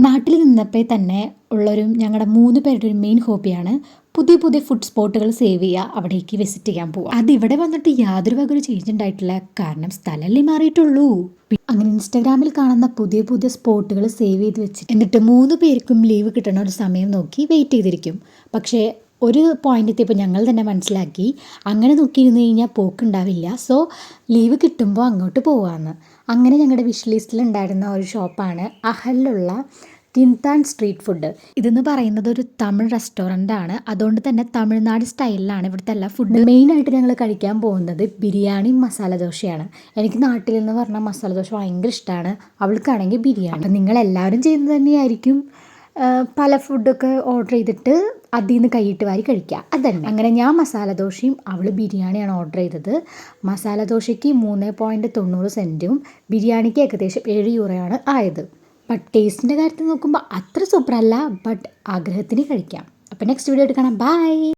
നാട്ടിൽ നിന്നപ്പോൾ തന്നെ ഉള്ളൊരു ഞങ്ങളുടെ 3 പേരുടെ ഒരു മെയിൻ ഹോബിയാണ് പുതിയ പുതിയ ഫുഡ് സ്പോട്ടുകൾ സേവ് ചെയ്യുക, അവിടേക്ക് വിസിറ്റ് ചെയ്യാൻ പോവുക. അതിവിടെ വന്നിട്ട് യാതൊരു വക ഒരു ചേഞ്ച് ഉണ്ടായിട്ടില്ല, കാരണം സ്ഥലമല്ലേ മാറിയിട്ടുള്ളൂ. അങ്ങനെ ഇൻസ്റ്റാഗ്രാമിൽ കാണുന്ന പുതിയ പുതിയ സ്പോട്ടുകൾ സേവ് ചെയ്ത് വെച്ചിട്ട് എന്നിട്ട് 3 പേർക്കും ലീവ് കിട്ടുന്ന ഒരു സമയം നോക്കി വെയിറ്റ് ചെയ്തിരിക്കും. പക്ഷേ ഒരു പോയിന്റ് എത്തിയപ്പോൾ ഞങ്ങൾ തന്നെ മനസ്സിലാക്കി അങ്ങനെ നോക്കിയിരുന്നു കഴിഞ്ഞാൽ പോക്കുണ്ടാവില്ല. സോ ലീവ് കിട്ടുമ്പോൾ അങ്ങോട്ട് പോവാമെന്ന്. അങ്ങനെ ഞങ്ങളുടെ വിഷ് ലിസ്റ്റിൽ ഉണ്ടായിരുന്ന ഒരു ഷോപ്പാണ് അഹലിലുള്ള കിൻതാൻ സ്ട്രീറ്റ് ഫുഡ്. ഇതെന്ന് പറയുന്നത് ഒരു തമിഴ് റെസ്റ്റോറൻ്റ് ആണ്. അതുകൊണ്ട് തന്നെ തമിഴ്നാട് സ്റ്റൈലിലാണ് ഇവിടുത്തെ എല്ലാ ഫുഡ്. മെയിനായിട്ട് ഞങ്ങൾ കഴിക്കാൻ പോകുന്നത് ബിരിയാണി മസാല ദോശയാണ്. എനിക്ക് നാട്ടിൽ നിന്ന് പറഞ്ഞാൽ മസാല ദോശ ഭയങ്കര ഇഷ്ടമാണ്, അവൾക്കാണെങ്കിൽ ബിരിയാണി. അപ്പം നിങ്ങളെല്ലാവരും ചെയ്യുന്നത് തന്നെയായിരിക്കും, പല ഫുഡൊക്കെ ഓർഡർ ചെയ്തിട്ട് അതിൽ നിന്ന് കൈയിട്ട് വാരി കഴിക്കുക, അതന്നെ. അങ്ങനെ ഞാൻ മസാല ദോശയും അവൾ ബിരിയാണിയാണ് ഓർഡർ ചെയ്തത്. മസാല ദോശയ്ക്ക് 3.90 ബിരിയാണിക്ക് ഏകദേശം 7 യൂറോയാണ് ആയത്. ബട്ട് ടേസ്റ്റിൻ്റെ കാര്യത്തിൽ നോക്കുമ്പോൾ അത്ര സൂപ്പറല്ല, ബട്ട് ആഗ്രഹത്തിന് കഴിക്കാം. അപ്പോൾ നെക്സ്റ്റ് വീഡിയോ ആയിട്ട് കാണാം. ബൈ.